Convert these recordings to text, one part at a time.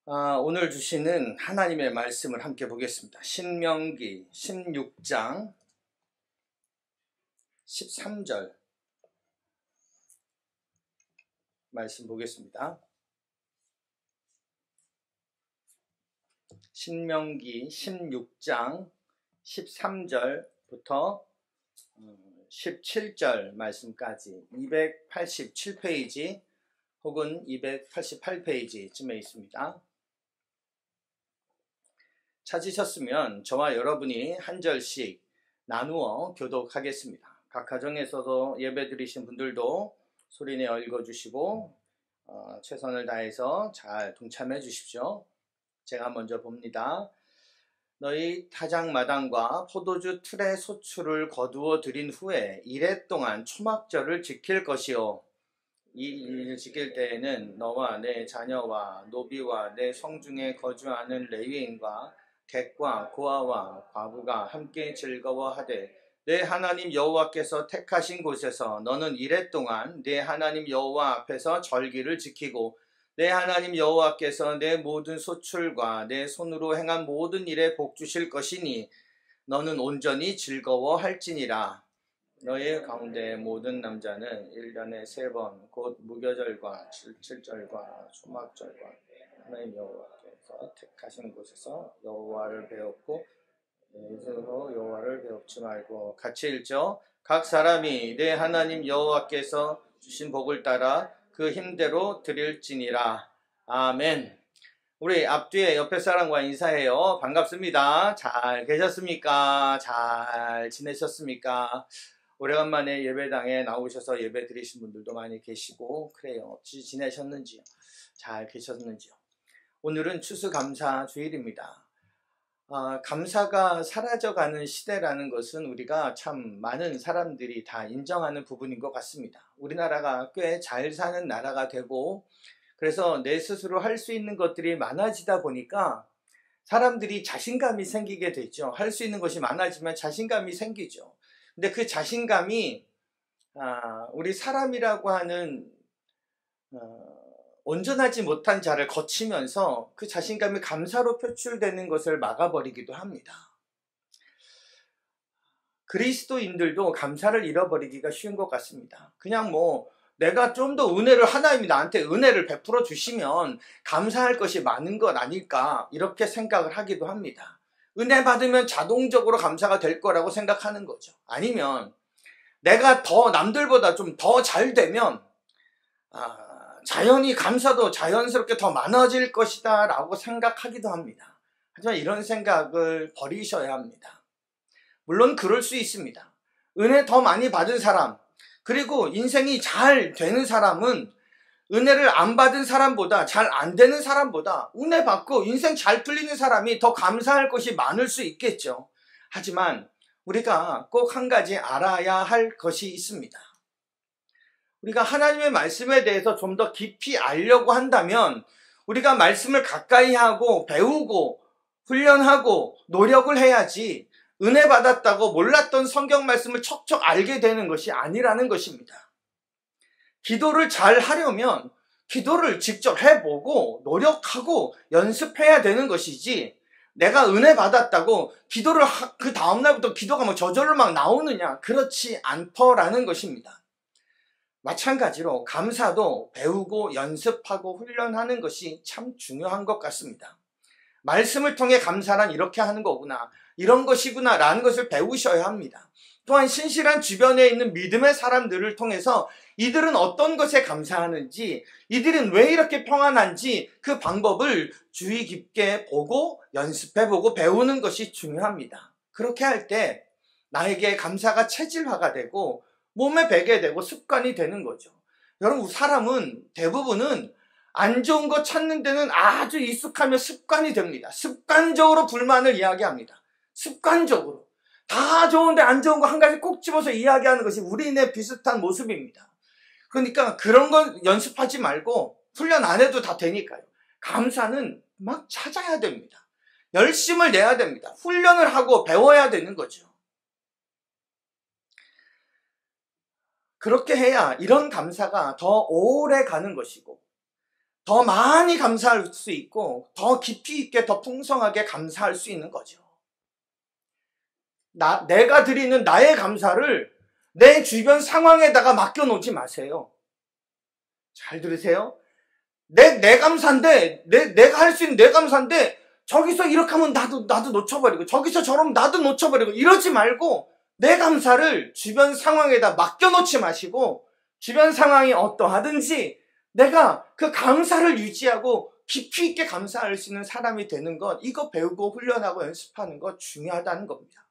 오늘 주시는 하나님의 말씀을 함께 보겠습니다. 신명기 16장 13절 말씀 보겠습니다. 신명기 16장 13절부터 17절 말씀까지 287페이지 혹은 288페이지쯤에 있습니다. 찾으셨으면 저와 여러분이 한 절씩 나누어 교독하겠습니다. 각 가정에서도 예배 드리신 분들도 소리내어 읽어주시고 최선을 다해서 잘 동참해 주십시오. 제가 먼저 봅니다. 너희 타작마당과 포도주 틀의 소출을 거두어 들인 후에 이래 동안 초막절을 지킬 것이요. 이 일을 지킬 때에는 너와 내 자녀와 노비와 내 성중에 거주하는 레위인과 객과 고아와 과부가 함께 즐거워하되 내 하나님 여호와께서 택하신 곳에서 너는 이래 동안 내 하나님 여호와 앞에서 절기를 지키고 내 하나님 여호와께서 내 모든 소출과 내 손으로 행한 모든 일에 복 주실 것이니 너는 온전히 즐거워할지니라. 너희 가운데 모든 남자는 1년에 3번 곧 무교절과 7절과 초막절과 하나님 여호와께서 택하신 곳에서 여호와를 배웠고 스스로 여호와를 배웁지 말고. 같이 읽죠. 각 사람이 내 하나님 여호와께서 주신 복을 따라 그 힘대로 드릴지니라. 아멘. 우리 앞뒤에 옆에 사람과 인사해요. 반갑습니다. 잘 계셨습니까? 잘 지내셨습니까? 오래간만에 예배당에 나오셔서 예배 드리신 분들도 많이 계시고 그래요. 지내셨는지요? 잘 계셨는지요? 오늘은 추수감사 주일입니다. 감사가 사라져가는 시대라는 것은 우리가 참 많은 사람들이 다 인정하는 부분인 것 같습니다. 우리나라가 꽤 잘 사는 나라가 되고 그래서 내 스스로 할 수 있는 것들이 많아지다 보니까 사람들이 자신감이 생기게 되죠. 할 수 있는 것이 많아지면 자신감이 생기죠. 근데 그 자신감이 우리 사람이라고 하는 온전하지 못한 자를 거치면서 그 자신감이 감사로 표출되는 것을 막아버리기도 합니다. 그리스도인들도 감사를 잃어버리기가 쉬운 것 같습니다. 그냥 내가 좀 더 하나님이 나한테 은혜를 베풀어 주시면 감사할 것이 많은 것 아닐까 이렇게 생각을 하기도 합니다. 은혜 받으면 자동적으로 감사가 될 거라고 생각하는 거죠. 아니면 내가 더 남들보다 좀 더 잘 되면 자연히 감사도 자연스럽게 더 많아질 것이다 라고 생각하기도 합니다. 하지만 이런 생각을 버리셔야 합니다. 물론 그럴 수 있습니다. 은혜 더 많이 받은 사람, 그리고 인생이 잘 되는 사람은 은혜를 안 받은 사람보다, 잘 안 되는 사람보다 은혜 받고 인생 잘 풀리는 사람이 더 감사할 것이 많을 수 있겠죠. 하지만 우리가 꼭 한 가지 알아야 할 것이 있습니다. 우리가 하나님의 말씀에 대해서 좀 더 깊이 알려고 한다면 우리가 말씀을 가까이 하고 배우고 훈련하고 노력을 해야지 은혜 받았다고 몰랐던 성경 말씀을 척척 알게 되는 것이 아니라는 것입니다. 기도를 잘 하려면 기도를 직접 해보고 노력하고 연습해야 되는 것이지 내가 은혜 받았다고 기도를 그 다음날부터 기도가 저절로 나오느냐, 그렇지 않더라는 것입니다. 마찬가지로 감사도 배우고 연습하고 훈련하는 것이 참 중요한 것 같습니다. 말씀을 통해 감사란 이렇게 하는 거구나, 이런 것이구나 라는 것을 배우셔야 합니다. 또한 신실한 주변에 있는 믿음의 사람들을 통해서 이들은 어떤 것에 감사하는지, 이들은 왜 이렇게 평안한지 그 방법을 주의 깊게 보고 연습해보고 배우는 것이 중요합니다. 그렇게 할 때 나에게 감사가 체질화가 되고 몸에 배게 되고 습관이 되는 거죠. 여러분, 사람은 대부분은 안 좋은 거 찾는 데는 아주 익숙하며 습관이 됩니다. 습관적으로 불만을 이야기합니다. 습관적으로. 다 좋은데 안 좋은 거 한 가지 꼭 집어서 이야기하는 것이 우리네 비슷한 모습입니다. 그러니까 그런 건 연습하지 말고 훈련 안 해도 다 되니까요. 감사는 막 찾아야 됩니다. 열심을 내야 됩니다. 훈련을 하고 배워야 되는 거죠. 그렇게 해야 이런 감사가 더 오래 가는 것이고 더 많이 감사할 수 있고 더 깊이 있게 더 풍성하게 감사할 수 있는 거죠. 내가 드리는 나의 감사를 내 주변 상황에다가 맡겨놓지 마세요. 잘 들으세요. 내 감사인데, 내가 할 수 있는 내 감사인데, 저기서 이렇게 하면 나도 놓쳐버리고, 저기서 저러면 나도 놓쳐버리고, 이러지 말고, 내 감사를 주변 상황에다 맡겨놓지 마시고, 주변 상황이 어떠하든지, 내가 그 감사를 유지하고, 깊이 있게 감사할 수 있는 사람이 되는 것, 이거 배우고 훈련하고 연습하는 것 중요하다는 겁니다.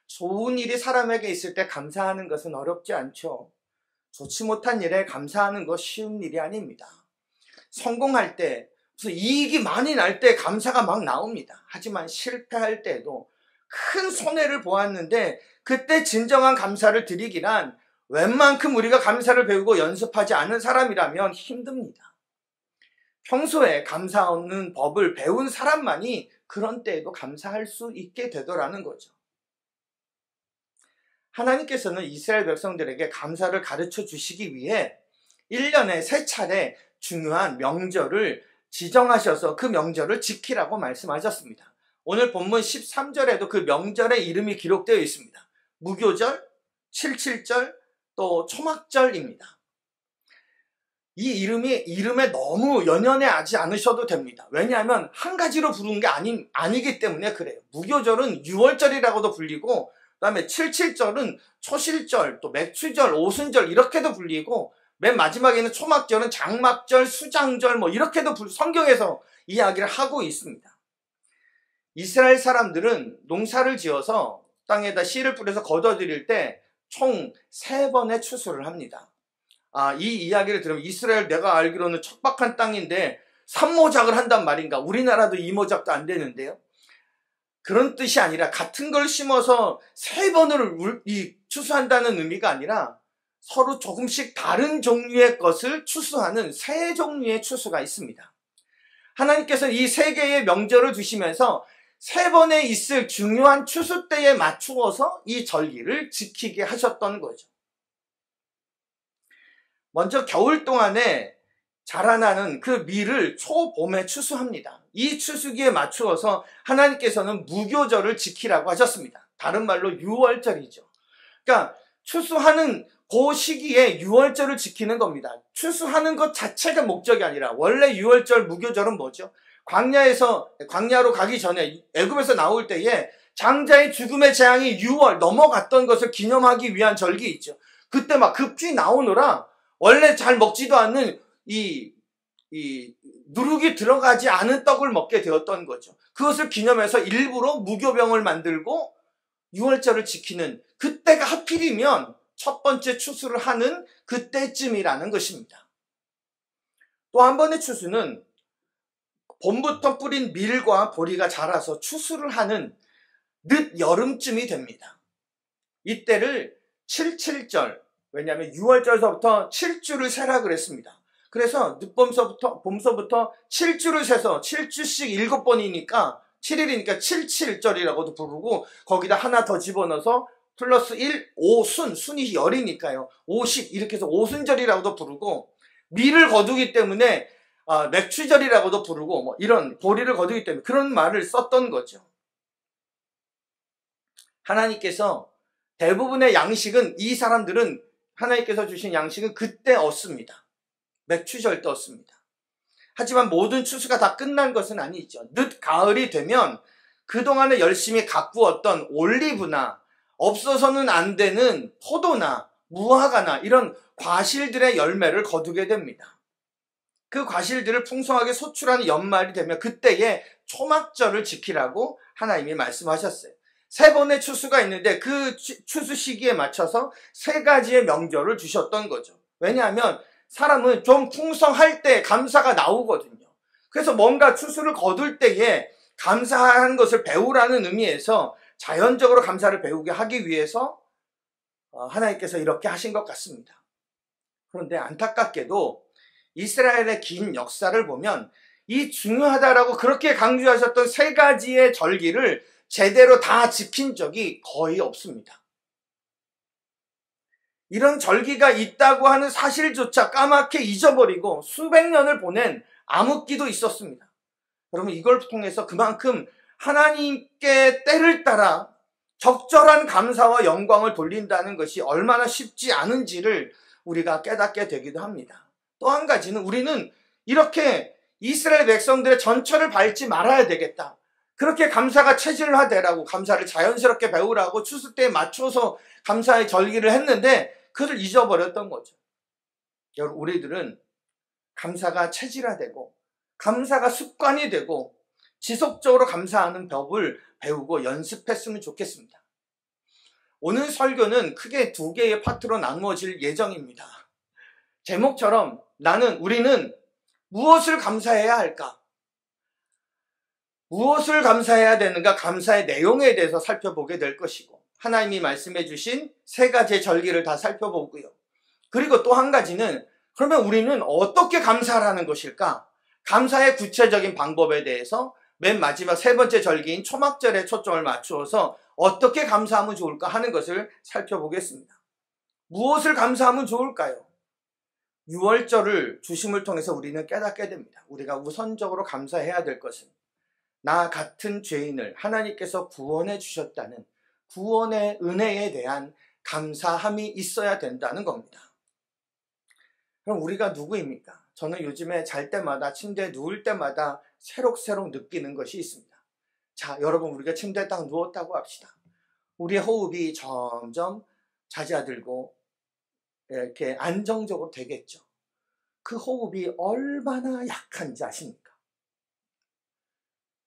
좋은 일이 사람에게 있을 때 감사하는 것은 어렵지 않죠. 좋지 못한 일에 감사하는 것 쉬운 일이 아닙니다. 성공할 때, 무슨 이익이 많이 날 때 감사가 막 나옵니다. 하지만 실패할 때도 큰 손해를 보았는데 그때 진정한 감사를 드리기란 웬만큼 우리가 감사를 배우고 연습하지 않은 사람이라면 힘듭니다. 평소에 감사하는 법을 배운 사람만이 그런 때에도 감사할 수 있게 되더라는 거죠. 하나님께서는 이스라엘 백성들에게 감사를 가르쳐 주시기 위해 1년에 3차례 중요한 명절을 지정하셔서 그 명절을 지키라고 말씀하셨습니다. 오늘 본문 13절에도 그 명절의 이름이 기록되어 있습니다. 무교절, 칠칠절, 또 초막절입니다. 이 이름에 너무 연연해하지 않으셔도 됩니다. 왜냐하면 한 가지로 부르는 게 아니기 때문에 그래요. 무교절은 6월절이라고도 불리고, 그 다음에 칠칠절은 초실절, 또 맥추절, 오순절 이렇게도 불리고, 맨 마지막에는 초막절은 장막절, 수장절 이렇게도 성경에서 이야기를 하고 있습니다. 이스라엘 사람들은 농사를 지어서 땅에다 씨를 뿌려서 거둬들일 때 총 3번의 추수를 합니다. 이 이야기를 들으면 이스라엘 내가 알기로는 척박한 땅인데 3모작을 한단 말인가? 우리나라도 2모작도 안 되는데요. 그런 뜻이 아니라 같은 걸 심어서 3번을 추수한다는 의미가 아니라 서로 조금씩 다른 종류의 것을 추수하는 3종류의 추수가 있습니다. 하나님께서 이 3개의 명절을 두시면서 3번에 있을 중요한 추수 때에 맞추어서 이 절기를 지키게 하셨던 거죠. 먼저 겨울 동안에 자라나는 그 밀을 초봄에 추수합니다. 이 추수기에 맞추어서 하나님께서는 무교절을 지키라고 하셨습니다. 다른 말로 6월절이죠. 그러니까 추수하는 그 시기에 6월절을 지키는 겁니다. 추수하는 것 자체가 목적이 아니라 원래 6월절 무교절은 뭐죠? 광야로 가기 전에 애굽에서 나올 때에 장자의 죽음의 재앙이 6월 넘어갔던 것을 기념하기 위한 절기 있죠. 그때 막 급히 나오느라 원래 잘 먹지도 않는 이 누룩이 들어가지 않은 떡을 먹게 되었던 거죠. 그것을 기념해서 일부러 무교병을 만들고 6월절을 지키는, 그때가 하필이면 첫 번째 추수를 하는 그때쯤이라는 것입니다. 또 한 번의 추수는 봄부터 뿌린 밀과 보리가 자라서 추수를 하는 늦 여름쯤이 됩니다. 이때를 칠칠절, 왜냐하면 6월절서부터 7주를 세라 그랬습니다. 그래서 늦봄서부터 봄서부터 7주를 세서 7주씩 7번이니까 7일이니까 77절이라고도 부르고, 거기다 하나 더 집어넣어서 플러스 1, 순이 열이니까요. 50 이렇게 해서 오순절이라고도 부르고, 밀을 거두기 때문에 맥추절이라고도 부르고, 이런 보리를 거두기 때문에 그런 말을 썼던 거죠. 하나님께서 대부분의 양식은, 이 사람들은 하나님께서 주신 양식은 그때 얻습니다. 맥추절 때 얻습니다. 하지만 모든 추수가 다 끝난 것은 아니죠. 늦 가을이 되면 그동안에 열심히 가꾸었던 올리브나 없어서는 안 되는 포도나 무화과나 이런 과실들의 열매를 거두게 됩니다. 그 과실들을 풍성하게 소출하는 연말이 되면 그때에 초막절을 지키라고 하나님이 말씀하셨어요. 3번의 추수가 있는데 그 추수 시기에 맞춰서 3가지의 명절을 주셨던 거죠. 왜냐하면 사람은 좀 풍성할 때 감사가 나오거든요. 그래서 뭔가 추수를 거둘 때에 감사하는 것을 배우라는 의미에서 자연적으로 감사를 배우게 하기 위해서 하나님께서 이렇게 하신 것 같습니다. 그런데 안타깝게도 이스라엘의 긴 역사를 보면 이 중요하다라고 그렇게 강조하셨던 3가지의 절기를 제대로 다 지킨 적이 거의 없습니다. 이런 절기가 있다고 하는 사실조차 까맣게 잊어버리고 수백 년을 보낸 암흑기도 있었습니다. 여러분 이걸 통해서 그만큼 하나님께 때를 따라 적절한 감사와 영광을 돌린다는 것이 얼마나 쉽지 않은지를 우리가 깨닫게 되기도 합니다. 또 한 가지는 우리는 이렇게 이스라엘 백성들의 전철을 밟지 말아야 되겠다. 그렇게 감사가 체질화되라고 감사를 자연스럽게 배우라고 추수 때에 맞춰서 감사의 절기를 했는데 그를 잊어버렸던 거죠. 여러분 우리들은 감사가 체질화되고 감사가 습관이 되고 지속적으로 감사하는 법을 배우고 연습했으면 좋겠습니다. 오늘 설교는 크게 2개의 파트로 나누어질 예정입니다. 제목처럼 우리는 무엇을 감사해야 할까? 무엇을 감사해야 되는가? 감사의 내용에 대해서 살펴보게 될 것이고 하나님이 말씀해 주신 3가지의 절기를 다 살펴보고요. 그리고 또 한 가지는 그러면 우리는 어떻게 감사하라는 것일까? 감사의 구체적인 방법에 대해서 맨 마지막 3번째 절기인 초막절에 초점을 맞추어서 어떻게 감사하면 좋을까 하는 것을 살펴보겠습니다. 무엇을 감사하면 좋을까요? 6월절을 주심을 통해서 우리는 깨닫게 됩니다. 우리가 우선적으로 감사해야 될 것은 나 같은 죄인을 하나님께서 구원해 주셨다는 구원의 은혜에 대한 감사함이 있어야 된다는 겁니다. 그럼 우리가 누구입니까? 저는 요즘에 잘 때마다 침대에 누울 때마다 새록새록 느끼는 것이 있습니다. 자, 여러분 우리가 침대에 딱 누웠다고 합시다. 우리의 호흡이 점점 잦아들고 이렇게 안정적으로 되겠죠. 그 호흡이 얼마나 약한지 아십니까?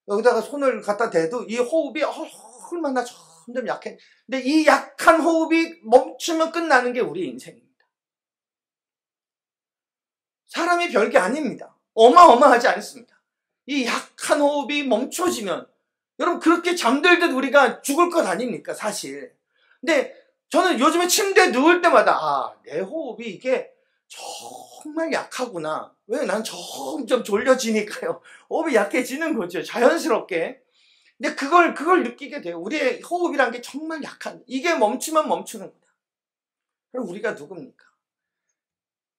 여기다가 손을 갖다 대도 이 호흡이 얼마나 점점 약해. 근데 이 약한 호흡이 멈추면 끝나는 게 우리 인생입니다. 사람이 별게 아닙니다. 어마어마하지 않습니다. 이 약한 호흡이 멈춰지면 여러분 그렇게 잠들듯 우리가 죽을 것 아닙니까 사실. 근데 저는 요즘에 침대에 누울 때마다 내 호흡이 이게 정말 약하구나. 왜? 난 점점 졸려지니까요. 호흡이 약해지는 거죠. 자연스럽게. 근데 그걸 느끼게 돼요. 우리의 호흡이란 게 정말 약한, 이게 멈추면 멈추는 거다. 그럼 우리가 누굽니까?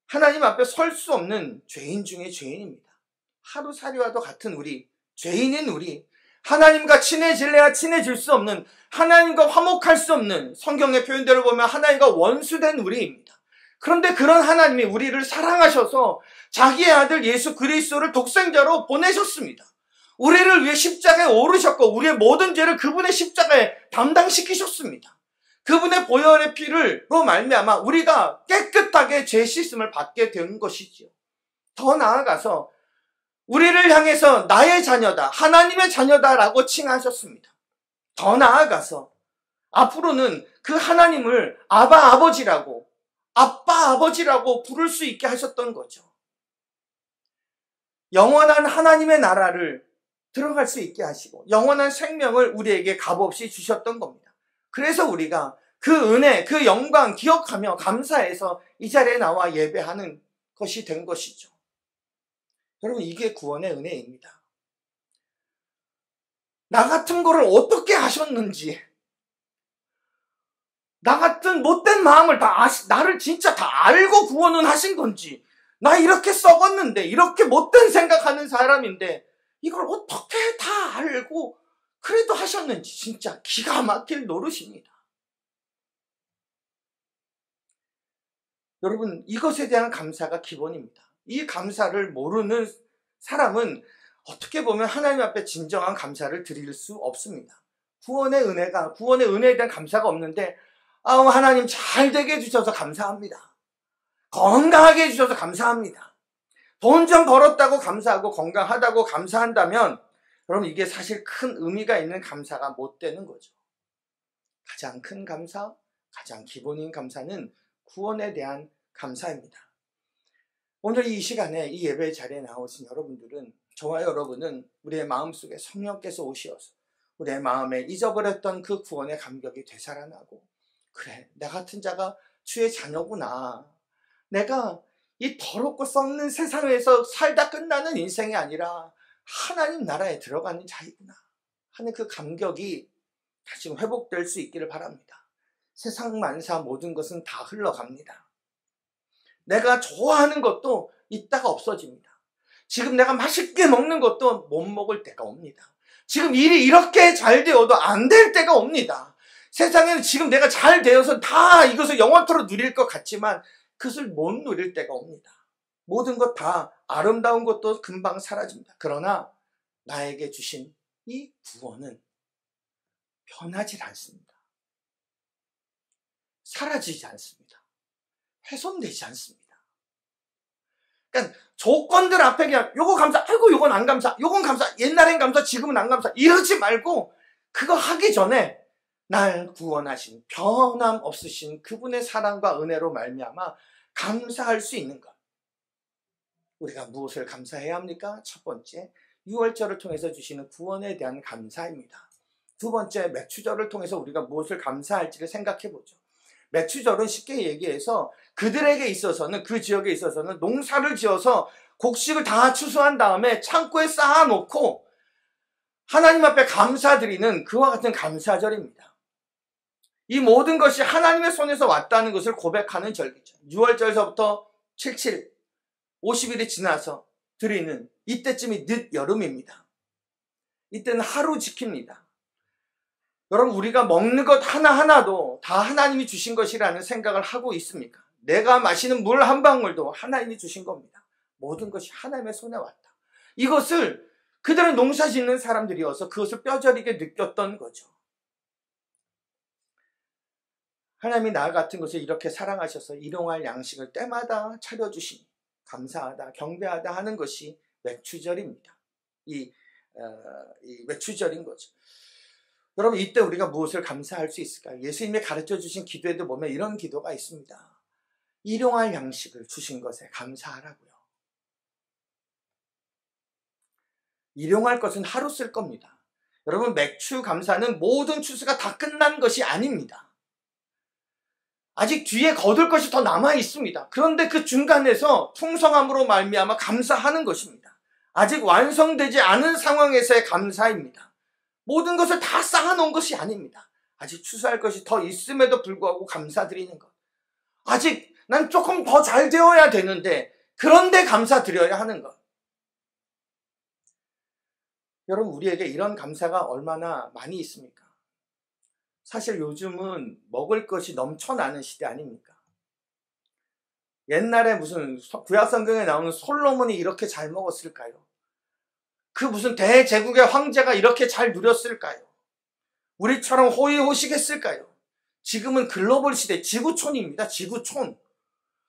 하나님 앞에 설 수 없는 죄인 중에 죄인입니다. 하루살이와도 같은 우리, 죄인인 우리, 하나님과 친해질래야 친해질 수 없는, 하나님과 화목할 수 없는, 성경의 표현대로 보면 하나님과 원수된 우리입니다. 그런데 그런 하나님이 우리를 사랑하셔서 자기의 아들 예수 그리스도를 독생자로 보내셨습니다. 우리를 위해 십자가에 오르셨고 우리의 모든 죄를 그분의 십자가에 담당시키셨습니다. 그분의 보혈의 피로 말미암아 우리가 깨끗하게 죄 씻음을 받게 된 것이지요. 더 나아가서 우리를 향해서 나의 자녀다, 하나님의 자녀다라고 칭하셨습니다. 더 나아가서 앞으로는 그 하나님을 아바 아버지라고, 아빠 아버지라고 부를 수 있게 하셨던 거죠. 영원한 하나님의 나라를 들어갈 수 있게 하시고 영원한 생명을 우리에게 값없이 주셨던 겁니다. 그래서 우리가 그 은혜, 그 영광 기억하며 감사해서 이 자리에 나와 예배하는 것이 된 것이죠. 여러분 이게 구원의 은혜입니다. 나 같은 거를 어떻게 하셨는지, 나 같은 못된 마음을 나를 진짜 다 알고 구원은 하신 건지, 나 이렇게 썩었는데, 이렇게 못된 생각하는 사람인데 이걸 어떻게 다 알고 그래도 하셨는지 진짜 기가 막힐 노릇입니다. 여러분 이것에 대한 감사가 기본입니다. 이 감사를 모르는 사람은 어떻게 보면 하나님 앞에 진정한 감사를 드릴 수 없습니다. 구원의 은혜에 대한 감사가 없는데 하나님 잘 되게 해주셔서 감사합니다. 건강하게 해주셔서 감사합니다. 돈 좀 벌었다고 감사하고 건강하다고 감사한다면 여러분 이게 사실 큰 의미가 있는 감사가 못 되는 거죠. 가장 큰 감사, 가장 기본인 감사는 구원에 대한 감사입니다. 오늘 이 시간에 이 예배 자리에 나오신 여러분들은, 저와 여러분은 우리의 마음속에 성령께서 오시어서 우리의 마음에 잊어버렸던 그 구원의 감격이 되살아나고, 그래 나 같은 자가 주의 자녀구나, 내가 이 더럽고 썩는 세상에서 살다 끝나는 인생이 아니라 하나님 나라에 들어가는 자이구나 하는 그 감격이 다시 회복될 수 있기를 바랍니다. 세상 만사 모든 것은 다 흘러갑니다. 내가 좋아하는 것도 있다가 없어집니다. 지금 내가 맛있게 먹는 것도 못 먹을 때가 옵니다. 지금 일이 이렇게 잘 되어도 안 될 때가 옵니다. 세상에는 지금 내가 잘 되어서 다 이것을 영원토록 누릴 것 같지만 그것을 못 누릴 때가 옵니다. 모든 것 다 아름다운 것도 금방 사라집니다. 그러나 나에게 주신 이 구원은 변하지 않습니다. 사라지지 않습니다. 훼손되지 않습니다. 그러니까 조건들 앞에 그냥 요거 감사, 아이고 요건 안 감사, 요건 감사, 옛날엔 감사, 지금은 안 감사 이러지 말고 그거 하기 전에 날 구원하신 변함없으신 그분의 사랑과 은혜로 말미암아 감사할 수 있는 것. 우리가 무엇을 감사해야 합니까? 첫 번째, 유월절을 통해서 주시는 구원에 대한 감사입니다. 두 번째, 맥추절을 통해서 우리가 무엇을 감사할지를 생각해 보죠. 맥추절은 쉽게 얘기해서 그들에게 있어서는, 그 지역에 있어서는 농사를 지어서 곡식을 다 추수한 다음에 창고에 쌓아놓고 하나님 앞에 감사드리는 그와 같은 감사절입니다. 이 모든 것이 하나님의 손에서 왔다는 것을 고백하는 절기죠. 6월절서부터 77, 50일이 지나서 드리는 이때쯤이 늦여름입니다. 이때는 하루 지킵니다. 여러분, 우리가 먹는 것 하나하나도 다 하나님이 주신 것이라는 생각을 하고 있습니까? 내가 마시는 물 한 방울도 하나님이 주신 겁니다. 모든 것이 하나님의 손에 왔다. 이것을 그들은 농사 짓는 사람들이어서 그것을 뼈저리게 느꼈던 거죠. 하나님이 나 같은 것을 이렇게 사랑하셔서 일용할 양식을 때마다 차려주시니 감사하다, 경배하다 하는 것이 맥추절입니다. 이 맥추절인 거죠. 여러분, 이때 우리가 무엇을 감사할 수 있을까요? 예수님이 가르쳐주신 기도에도 보면 이런 기도가 있습니다. 일용할 양식을 주신 것에 감사하라고요. 일용할 것은 하루 쓸 겁니다. 여러분, 맥추 감사는 모든 추수가 다 끝난 것이 아닙니다. 아직 뒤에 거둘 것이 더 남아 있습니다. 그런데 그 중간에서 풍성함으로 말미암아 감사하는 것입니다. 아직 완성되지 않은 상황에서의 감사입니다. 모든 것을 다 쌓아놓은 것이 아닙니다. 아직 추수할 것이 더 있음에도 불구하고 감사드리는 것. 아직 난 조금 더 잘 되어야 되는데 그런데 감사드려야 하는 것. 여러분, 우리에게 이런 감사가 얼마나 많이 있습니까? 사실 요즘은 먹을 것이 넘쳐나는 시대 아닙니까? 옛날에 무슨 구약성경에 나오는 솔로몬이 이렇게 잘 먹었을까요? 그 무슨 대제국의 황제가 이렇게 잘 누렸을까요? 우리처럼 호의호식했을까요? 지금은 글로벌 시대, 지구촌입니다. 지구촌.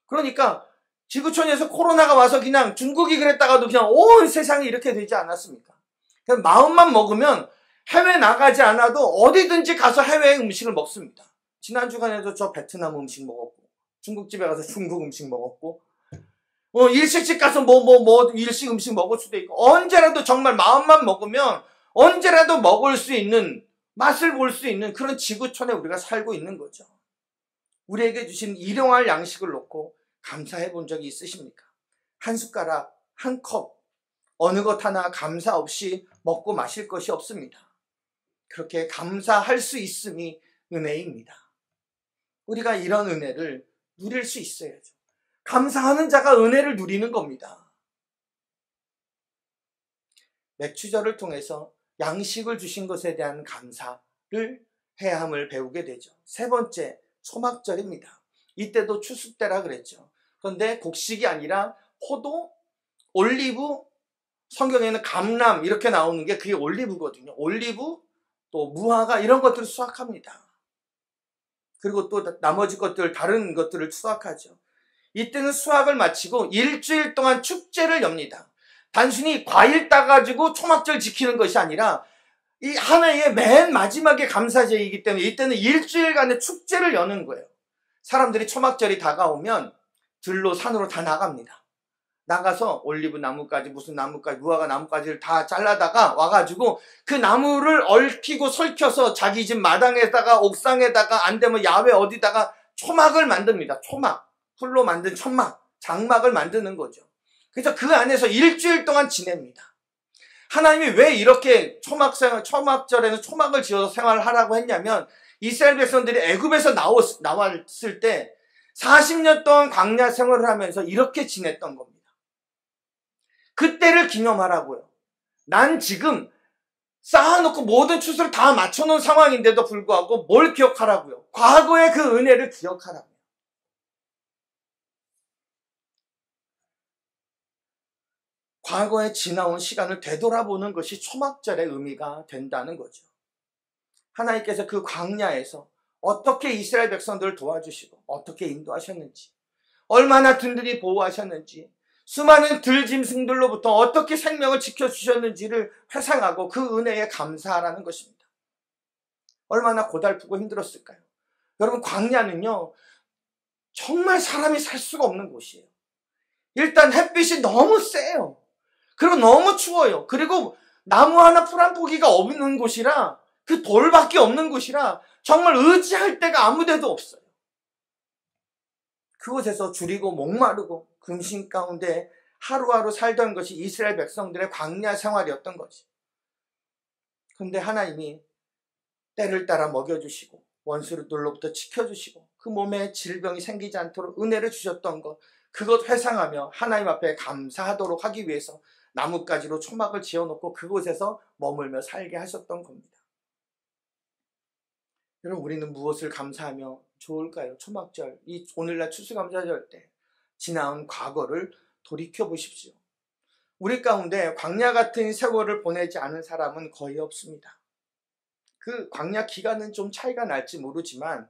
그러니까 지구촌에서 코로나가 와서 그냥 중국이 그랬다가도 그냥 온 세상이 이렇게 되지 않았습니까? 그냥 마음만 먹으면 해외 나가지 않아도 어디든지 가서 해외 음식을 먹습니다. 지난 주간에도 저 베트남 음식 먹었고, 중국집에 가서 중국 음식 먹었고, 일식집 가서 일식 음식 먹을 수도 있고, 언제라도 정말 마음만 먹으면 언제라도 먹을 수 있는, 맛을 볼 수 있는 그런 지구촌에 우리가 살고 있는 거죠. 우리에게 주신 일용할 양식을 놓고 감사해 본 적이 있으십니까? 한 숟가락, 한 컵, 어느 것 하나 감사 없이 먹고 마실 것이 없습니다. 그렇게 감사할 수 있음이 은혜입니다. 우리가 이런 은혜를 누릴 수 있어야죠. 감사하는 자가 은혜를 누리는 겁니다. 맥추절을 통해서 양식을 주신 것에 대한 감사를 해야 함을 배우게 되죠. 세 번째, 초막절입니다. 이때도 추수 때라 그랬죠. 그런데 곡식이 아니라 포도, 올리브, 성경에는 감람 이렇게 나오는 게 그게 올리브거든요. 올리브, 또 무화과 이런 것들을 수확합니다. 그리고 또 나머지 것들, 다른 것들을 수확하죠. 이때는 수확을 마치고 일주일 동안 축제를 엽니다. 단순히 과일 따가지고 초막절 지키는 것이 아니라 이 하나의 맨 마지막에 감사제이기 때문에 이때는 일주일간의 축제를 여는 거예요. 사람들이 초막절이 다가오면 들로 산으로 다 나갑니다. 나가서 올리브 나무까지 무슨 나무까지 무화과 나무까지를 다 잘라다가 와가지고 그 나무를 얽히고 설켜서 자기 집 마당에다가 옥상에다가 안 되면 야외 어디다가 초막을 만듭니다. 초막, 풀로 만든 천막, 장막을 만드는 거죠. 그래서 그 안에서 일주일 동안 지냅니다. 하나님이 왜 이렇게 초막절에는 초막을 지어서 생활을 하라고 했냐면 이스라엘 백성들이 애굽에서 나왔을 때 40년 동안 광야 생활을 하면서 이렇게 지냈던 겁니다. 그때를 기념하라고요. 난 지금 쌓아놓고 모든 추수를 다 맞춰놓은 상황인데도 불구하고 뭘 기억하라고요? 과거의 그 은혜를 기억하라고요. 과거에 지나온 시간을 되돌아보는 것이 초막절의 의미가 된다는 거죠. 하나님께서 그 광야에서 어떻게 이스라엘 백성들을 도와주시고 어떻게 인도하셨는지, 얼마나 든든히 보호하셨는지, 수많은 들짐승들로부터 어떻게 생명을 지켜주셨는지를 회상하고 그 은혜에 감사하라는 것입니다. 얼마나 고달프고 힘들었을까요? 여러분, 광야는요 정말 사람이 살 수가 없는 곳이에요. 일단 햇빛이 너무 세요. 그리고 너무 추워요. 그리고 나무 하나 풀 한 포기가 없는 곳이라, 그 돌밖에 없는 곳이라 정말 의지할 데가 아무 데도 없어요. 그곳에서 줄이고 목마르고 근심 가운데 하루하루 살던 것이 이스라엘 백성들의 광야 생활이었던 거지. 그런데 하나님이 때를 따라 먹여주시고 원수들로부터 지켜주시고 그 몸에 질병이 생기지 않도록 은혜를 주셨던 것, 그것 회상하며 하나님 앞에 감사하도록 하기 위해서 나뭇가지로 초막을 지어놓고 그곳에서 머물며 살게 하셨던 겁니다. 여러분, 우리는 무엇을 감사하며 좋을까요? 초막절, 이 오늘날 추수감사절 때 지나온 과거를 돌이켜 보십시오. 우리 가운데 광야 같은 세월을 보내지 않은 사람은 거의 없습니다. 그 광야 기간은 좀 차이가 날지 모르지만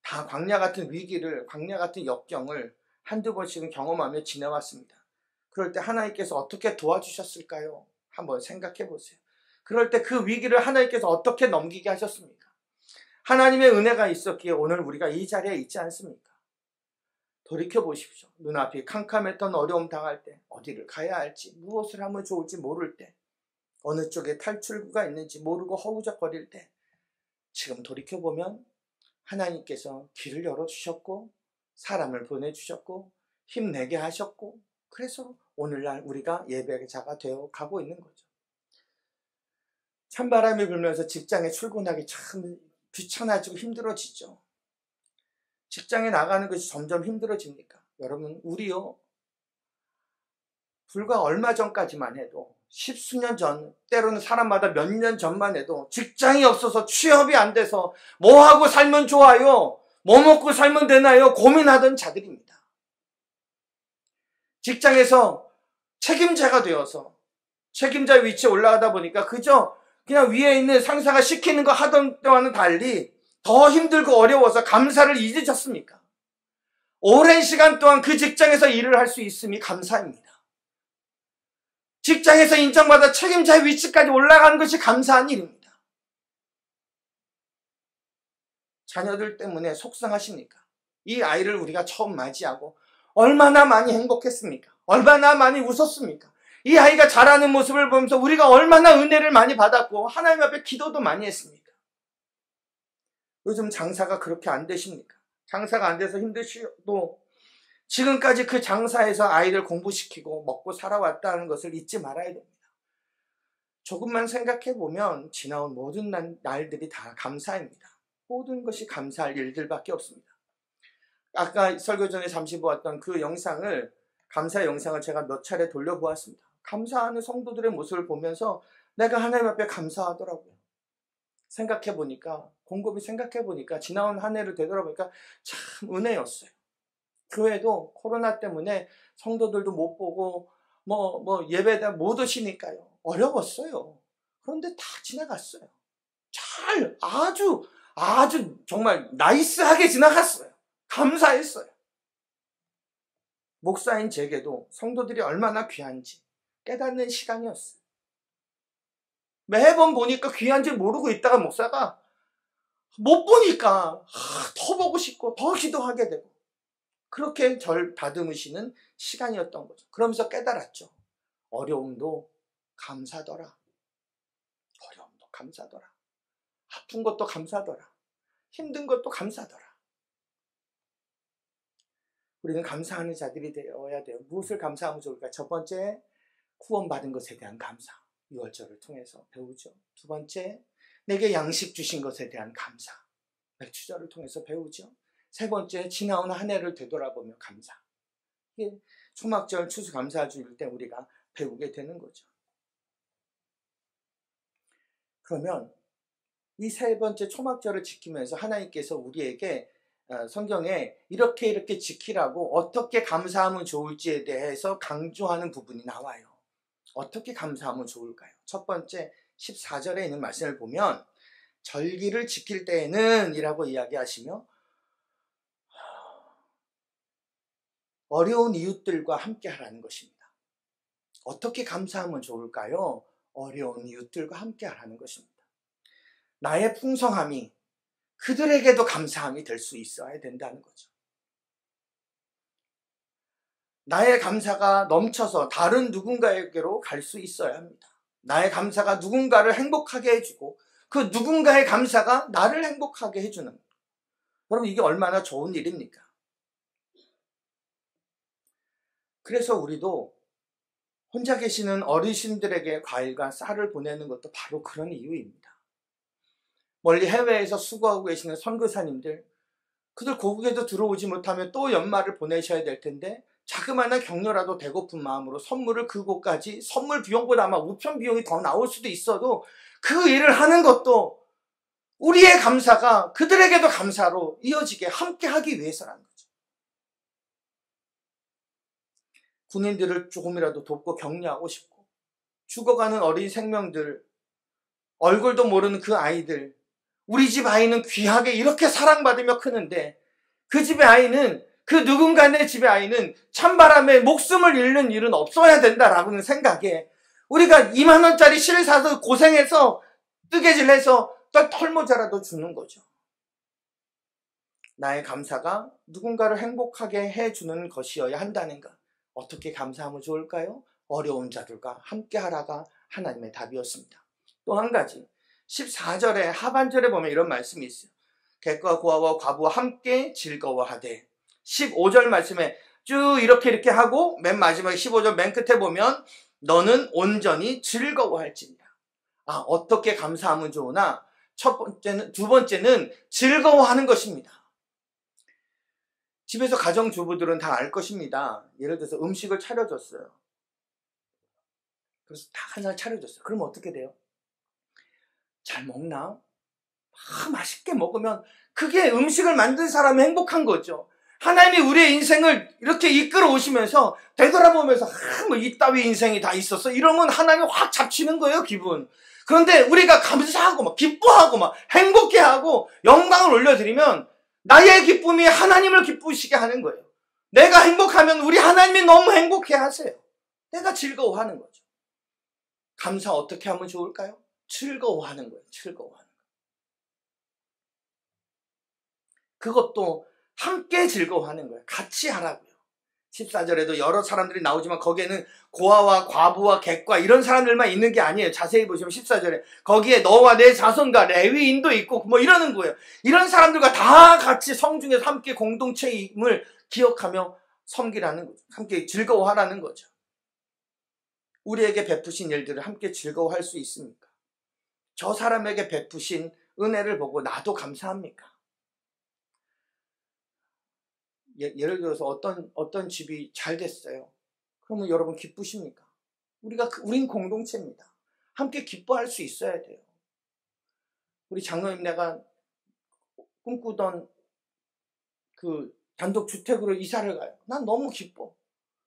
다 광야 같은 위기를, 광야 같은 역경을 한두 번씩은 경험하며 지내왔습니다. 그럴 때 하나님께서 어떻게 도와주셨을까요? 한번 생각해 보세요. 그럴 때 그 위기를 하나님께서 어떻게 넘기게 하셨습니까? 하나님의 은혜가 있었기에 오늘 우리가 이 자리에 있지 않습니까? 돌이켜 보십시오. 눈앞이 캄캄했던 어려움 당할 때, 어디를 가야 할지, 무엇을 하면 좋을지 모를 때, 어느 쪽에 탈출구가 있는지 모르고 허우적거릴 때, 지금 돌이켜보면 하나님께서 길을 열어주셨고 사람을 보내주셨고 힘내게 하셨고, 그래서 오늘날 우리가 예배자가 되어 가고 있는 거죠. 찬바람이 불면서 직장에 출근하기 참 귀찮아지고 힘들어지죠. 직장에 나가는 것이 점점 힘들어집니까? 여러분, 우리요 불과 얼마 전까지만 해도, 십수년 전, 때로는 사람마다 몇 년 전만 해도 직장이 없어서 취업이 안 돼서 뭐 하고 살면 좋아요? 뭐 먹고 살면 되나요? 고민하던 자들입니다. 직장에서 책임자가 되어서 책임자 위치에 올라가다 보니까 그저 그냥 위에 있는 상사가 시키는 거 하던 때와는 달리 더 힘들고 어려워서 감사를 잊으셨습니까? 오랜 시간 동안 그 직장에서 일을 할 수 있음이 감사입니다. 직장에서 인정받아 책임자 위치까지 올라가는 것이 감사한 일입니다. 자녀들 때문에 속상하십니까? 이 아이를 우리가 처음 맞이하고 얼마나 많이 행복했습니까? 얼마나 많이 웃었습니까? 이 아이가 자라는 모습을 보면서 우리가 얼마나 은혜를 많이 받았고 하나님 앞에 기도도 많이 했습니까? 요즘 장사가 그렇게 안 되십니까? 장사가 안 돼서 힘드셔도 지금까지 그 장사에서 아이들 공부시키고 먹고 살아왔다는 것을 잊지 말아야 됩니다. 조금만 생각해보면 지나온 모든 날들이 다 감사입니다. 모든 것이 감사할 일들밖에 없습니다. 아까 설교 전에 잠시 보았던 그 영상을, 감사 영상을 제가 몇 차례 돌려보았습니다. 감사하는 성도들의 모습을 보면서 내가 하나님 앞에 감사하더라고요. 생각해보니까, 곰곰이 생각해보니까 지나온 한 해를 되돌아보니까 참 은혜였어요. 교회도 코로나 때문에 성도들도 못 보고 예배다 못 오시니까요. 어려웠어요. 그런데 다 지나갔어요. 아주 정말 나이스하게 지나갔어요. 감사했어요. 목사인 제게도 성도들이 얼마나 귀한지 깨닫는 시간이었어요. 매번 보니까 귀한지 모르고 있다가 목사가 못 보니까 더 보고 싶고 더 기도하게 되고, 그렇게 절 다듬으시는 시간이었던 거죠. 그러면서 깨달았죠. 어려움도 감사더라. 어려움도 감사더라. 아픈 것도 감사더라. 힘든 것도 감사더라. 우리는 감사하는 자들이 되어야 돼요. 무엇을 감사하면 좋을까? 첫 번째, 구원받은 것에 대한 감사. 6월절을 통해서 배우죠. 두 번째, 내게 양식 주신 것에 대한 감사. 맥주절을 통해서 배우죠. 세 번째, 지나온 한 해를 되돌아보며 감사. 이게 초막절 추수감사주일 때 우리가 배우게 되는 거죠. 그러면 이 세 번째 초막절을 지키면서 하나님께서 우리에게 성경에 이렇게 지키라고 어떻게 감사하면 좋을지에 대해서 강조하는 부분이 나와요. 어떻게 감사하면 좋을까요? 첫 번째 14절에 있는 말씀을 보면 절기를 지킬 때에는 이라고 이야기하시며 어려운 이웃들과 함께 하라는 것입니다. 어떻게 감사하면 좋을까요? 어려운 이웃들과 함께 하라는 것입니다. 나의 풍성함이 그들에게도 감사함이 될 수 있어야 된다는 거죠. 나의 감사가 넘쳐서 다른 누군가에게로 갈 수 있어야 합니다. 나의 감사가 누군가를 행복하게 해주고 그 누군가의 감사가 나를 행복하게 해주는, 여러분 이게 얼마나 좋은 일입니까? 그래서 우리도 혼자 계시는 어르신들에게 과일과 쌀을 보내는 것도 바로 그런 이유입니다. 멀리 해외에서 수고하고 계시는 선교사님들, 그들 고국에도 들어오지 못하면 또 연말을 보내셔야 될 텐데 자그마한 격려라도 되고픈 마음으로 선물을 그곳까지, 선물 비용보다 아마 우편 비용이 더 나올 수도 있어도 그 일을 하는 것도 우리의 감사가 그들에게도 감사로 이어지게 함께 하기 위해서라는 거죠. 군인들을 조금이라도 돕고 격려하고 싶고, 죽어가는 어린 생명들, 얼굴도 모르는 그 아이들, 우리 집 아이는 귀하게 이렇게 사랑받으며 크는데 그 집의 아이는, 그 누군가의 집의 아이는 찬바람에 목숨을 잃는 일은 없어야 된다라는 생각에 우리가 2만 원짜리 실 사서 고생해서 뜨개질해서 털모자라도 주는 거죠. 나의 감사가 누군가를 행복하게 해주는 것이어야 한다는 것. 어떻게 감사하면 좋을까요? 어려운 자들과 함께 하라가 하나님의 답이었습니다. 또 한 가지 14절의 하반절에 보면 이런 말씀이 있어요. 객과 고아와 과부와 함께 즐거워하되. 15절 말씀에 쭉 이렇게 하고 맨 마지막에 15절 맨 끝에 보면 너는 온전히 즐거워할지니라. 어떻게 감사하면 좋으나 두 번째는 즐거워하는 것입니다. 집에서 가정주부들은 다 알 것입니다. 예를 들어서 음식을 차려줬어요. 그래서 다 하나 차려줬어요. 그러면 어떻게 돼요? 잘 먹나? 맛있게 먹으면 그게 음식을 만든 사람이 행복한 거죠. 하나님이 우리의 인생을 이렇게 이끌어 오시면서 되돌아보면서 뭐 이따위 인생이 다 있었어 이러면 하나님이 확 잡치는 거예요, 기분. 그런데 우리가 감사하고 막 기뻐하고 막 행복해하고 영광을 올려드리면 나의 기쁨이 하나님을 기쁘시게 하는 거예요. 내가 행복하면 우리 하나님이 너무 행복해 하세요. 내가 즐거워하는 거죠. 감사 어떻게 하면 좋을까요? 즐거워하는 거예요. 즐거워하는 거. 그것도 함께 즐거워하는 거예요. 같이 하라고요. 14절에도 여러 사람들이 나오지만 거기에는 고아와 과부와 객과 이런 사람들만 있는 게 아니에요. 자세히 보시면 14절에 거기에 너와 내 자손과 레위인도 있고 뭐 이러는 거예요. 이런 사람들과 다 같이 성중에서 함께 공동체임을 기억하며 섬기라는 거죠. 함께 즐거워하라는 거죠. 우리에게 베푸신 일들을 함께 즐거워할 수 있습니까? 저 사람에게 베푸신 은혜를 보고 나도 감사합니까? 예를 들어서 어떤 집이 잘 됐어요. 그러면 여러분 기쁘십니까? 우린 공동체입니다. 함께 기뻐할 수 있어야 돼요. 우리 장로님네가 꿈꾸던 그 단독주택으로 이사를 가요. 난 너무 기뻐.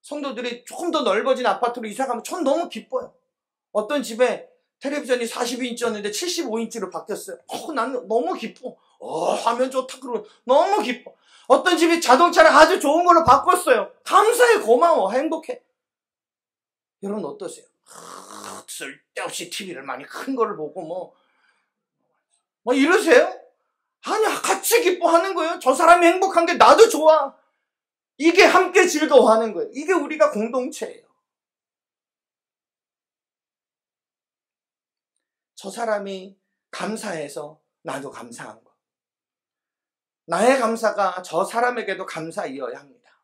성도들이 조금 더 넓어진 아파트로 이사 가면 전 너무 기뻐요. 어떤 집에 텔레비전이 40인치였는데 75인치로 바뀌었어요. 나는 너무 기뻐. 화면 좋다 그러면 너무 기뻐. 어떤 집이 자동차를 아주 좋은 걸로 바꿨어요. 감사해, 고마워, 행복해. 여러분 어떠세요? 쓸데없이 TV를 많이 큰 거를 보고 뭐 이러세요? 아니야, 같이 기뻐하는 거예요. 저 사람이 행복한 게 나도 좋아. 이게 함께 즐거워하는 거예요. 이게 우리가 공동체예요. 저 사람이 감사해서 나도 감사한 거. 나의 감사가 저 사람에게도 감사이어야 합니다.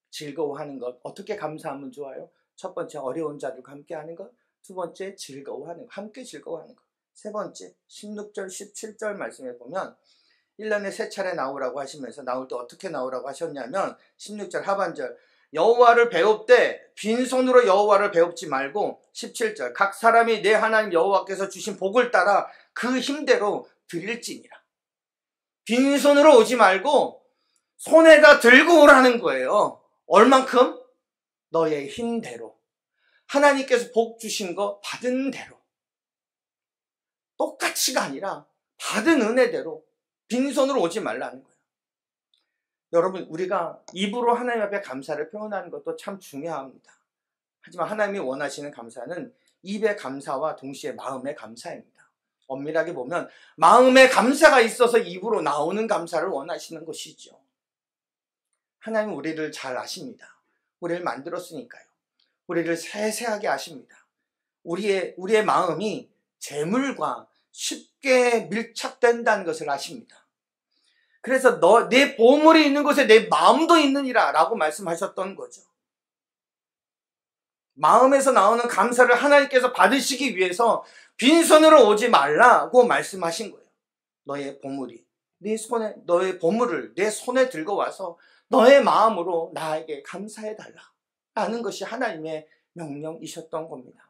즐거워하는 것. 어떻게 감사하면 좋아요? 첫 번째, 어려운 자들과 함께 하는 것. 두 번째, 즐거워하는 것. 함께 즐거워하는 것. 세 번째, 16절, 17절 말씀에 보면 1년에 3차례 나오라고 하시면서 나올 때 어떻게 나오라고 하셨냐면 16절 하반절 여호와를 배웁되 빈손으로 여호와를 배웁지 말고 17절 각 사람이 내 하나님 여호와께서 주신 복을 따라 그 힘대로 드릴지니라. 빈손으로 오지 말고 손에다 들고 오라는 거예요. 얼만큼? 너의 힘대로. 하나님께서 복 주신 거 받은 대로. 똑같이가 아니라 받은 은혜대로 빈손으로 오지 말라는 거예요. 여러분, 우리가 입으로 하나님 앞에 감사를 표현하는 것도 참 중요합니다. 하지만 하나님이 원하시는 감사는 입의 감사와 동시에 마음의 감사입니다. 엄밀하게 보면 마음의 감사가 있어서 입으로 나오는 감사를 원하시는 것이죠. 하나님은 우리를 잘 아십니다. 우리를 만들었으니까요. 우리를 세세하게 아십니다. 우리의 마음이 재물과 쉽게 밀착된다는 것을 아십니다. 그래서 내 보물이 있는 곳에 내 마음도 있느니라 라고 말씀하셨던 거죠. 마음에서 나오는 감사를 하나님께서 받으시기 위해서 빈손으로 오지 말라고 말씀하신 거예요. 너의 보물이 너의 보물을 내 손에 들고 와서 너의 마음으로 나에게 감사해달라 라는 것이 하나님의 명령이셨던 겁니다.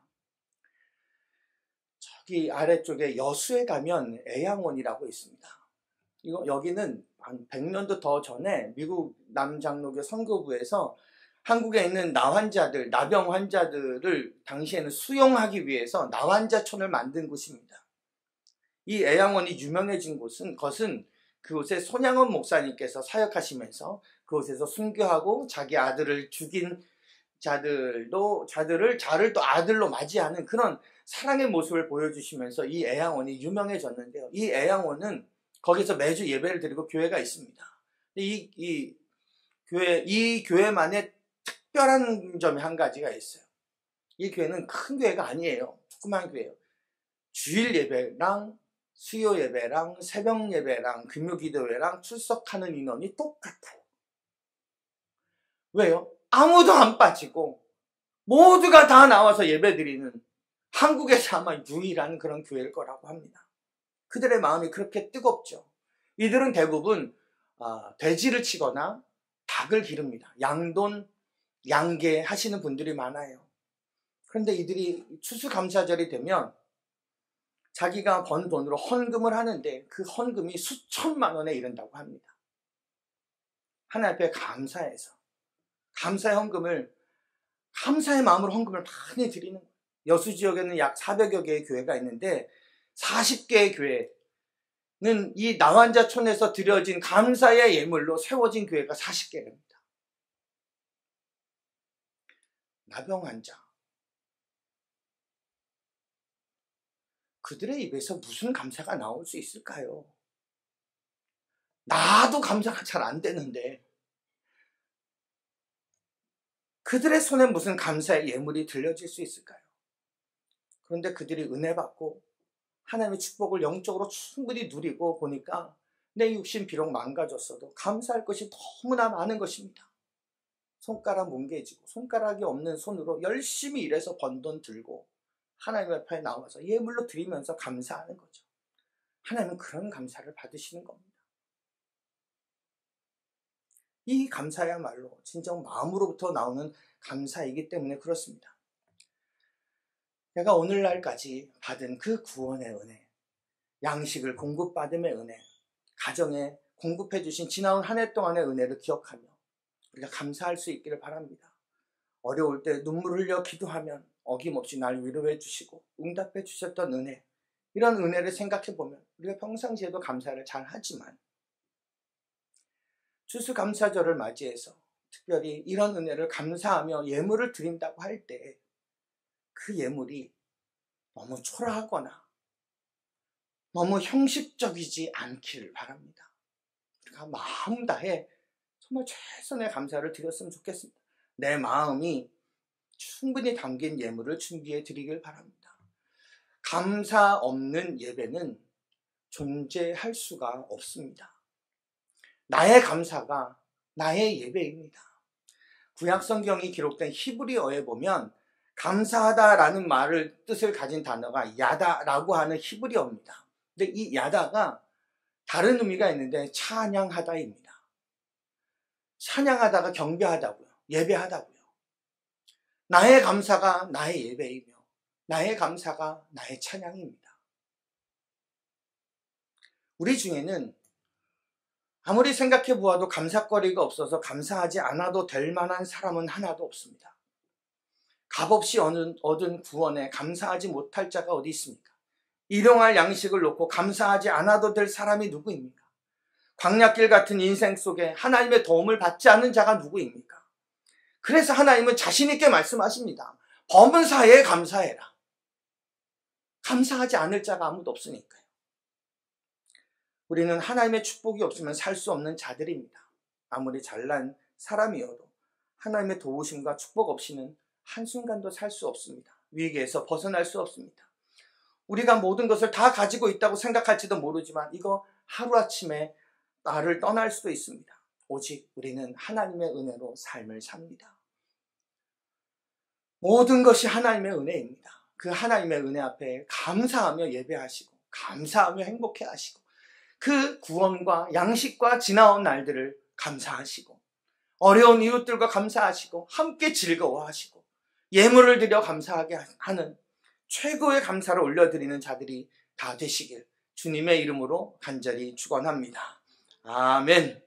저기 아래쪽에 여수에 가면 애양원이라고 있습니다. 여기는 한 100년도 더 전에 미국 남장로교 선교부에서 한국에 있는 나병 환자들을 당시에는 수용하기 위해서 나환자촌을 만든 곳입니다. 이 애양원이 유명해진 것은 그곳에 손양원 목사님께서 사역하시면서 그곳에서 순교하고 자기 아들을 죽인 자를 또 아들로 맞이하는 그런 사랑의 모습을 보여주시면서 이 애양원이 유명해졌는데요. 이 애양원은 거기서 매주 예배를 드리고 교회가 있습니다. 이 교회만의 특별한 점이 한 가지가 있어요. 이 교회는 큰 교회가 아니에요. 조그만 교회예요. 주일 예배랑 수요 예배랑 새벽 예배랑 금요기도회랑 출석하는 인원이 똑같아요. 왜요? 아무도 안 빠지고 모두가 다 나와서 예배드리는 한국에서 아마 유일한 그런 교회일 거라고 합니다. 그들의 마음이 그렇게 뜨겁죠. 이들은 대부분 돼지를 치거나 닭을 기릅니다. 양돈, 양계 하시는 분들이 많아요. 그런데 이들이 추수감사절이 되면 자기가 번 돈으로 헌금을 하는데 그 헌금이 수천만 원에 이른다고 합니다. 하나님 앞에 감사해서 감사의 마음으로 헌금을 많이 드리는 거예요. 여수 지역에는 약 400여 개의 교회가 있는데 40개의 교회는 이 나환자촌에서 드려진 감사의 예물로 세워진 교회가 40개입니다. 나병 환자. 그들의 입에서 무슨 감사가 나올 수 있을까요? 나도 감사가 잘 안 되는데 그들의 손에 무슨 감사의 예물이 들려질 수 있을까요? 그런데 그들이 은혜 받고 하나님의 축복을 영적으로 충분히 누리고 보니까 내 육신 비록 망가졌어도 감사할 것이 너무나 많은 것입니다. 손가락 뭉개지고 손가락이 없는 손으로 열심히 일해서 번 돈 들고 하나님 앞에 나와서 예물로 드리면서 감사하는 거죠. 하나님은 그런 감사를 받으시는 겁니다. 이 감사야말로 진정 마음으로부터 나오는 감사이기 때문에 그렇습니다. 내가 오늘날까지 받은 그 구원의 은혜, 양식을 공급받음의 은혜, 가정에 공급해 주신 지나온 한 해 동안의 은혜를 기억하며 우리가 감사할 수 있기를 바랍니다. 어려울 때 눈물을 흘려 기도하면 어김없이 날 위로해 주시고 응답해 주셨던 은혜, 이런 은혜를 생각해 보면 우리가 평상시에도 감사를 잘 하지만 추수감사절을 맞이해서 특별히 이런 은혜를 감사하며 예물을 드린다고 할 때 그 예물이 너무 초라하거나 너무 형식적이지 않기를 바랍니다. 우리가 마음 다해 정말 최선의 감사를 드렸으면 좋겠습니다. 내 마음이 충분히 담긴 예물을 준비해 드리길 바랍니다. 감사 없는 예배는 존재할 수가 없습니다. 나의 감사가 나의 예배입니다. 구약성경이 기록된 히브리어에 보면 감사하다라는 뜻을 가진 단어가 야다라고 하는 히브리어입니다. 근데 이 야다가 다른 의미가 있는데 찬양하다입니다. 찬양하다가 경배하다고요. 예배하다고요. 나의 감사가 나의 예배이며 나의 감사가 나의 찬양입니다. 우리 중에는 아무리 생각해 보아도 감사거리가 없어서 감사하지 않아도 될 만한 사람은 하나도 없습니다. 값없이 얻은 구원에 감사하지 못할 자가 어디 있습니까? 일용할 양식을 놓고 감사하지 않아도 될 사람이 누구입니까? 광야길 같은 인생 속에 하나님의 도움을 받지 않는 자가 누구입니까? 그래서 하나님은 자신 있게 말씀하십니다. 범사에 감사해라. 감사하지 않을 자가 아무도 없으니까요. 우리는 하나님의 축복이 없으면 살 수 없는 자들입니다. 아무리 잘난 사람이어도 하나님의 도우심과 축복 없이는 한순간도 살 수 없습니다. 위기에서 벗어날 수 없습니다. 우리가 모든 것을 다 가지고 있다고 생각할지도 모르지만 이거 하루아침에 나를 떠날 수도 있습니다. 오직 우리는 하나님의 은혜로 삶을 삽니다. 모든 것이 하나님의 은혜입니다. 그 하나님의 은혜 앞에 감사하며 예배하시고 감사하며 행복해하시고 그 구원과 양식과 지나온 날들을 감사하시고 어려운 이웃들과 감사하시고 함께 즐거워하시고 예물을 드려 감사하게 하는 최고의 감사를 올려드리는 자들이 다 되시길 주님의 이름으로 간절히 축원합니다. 아멘.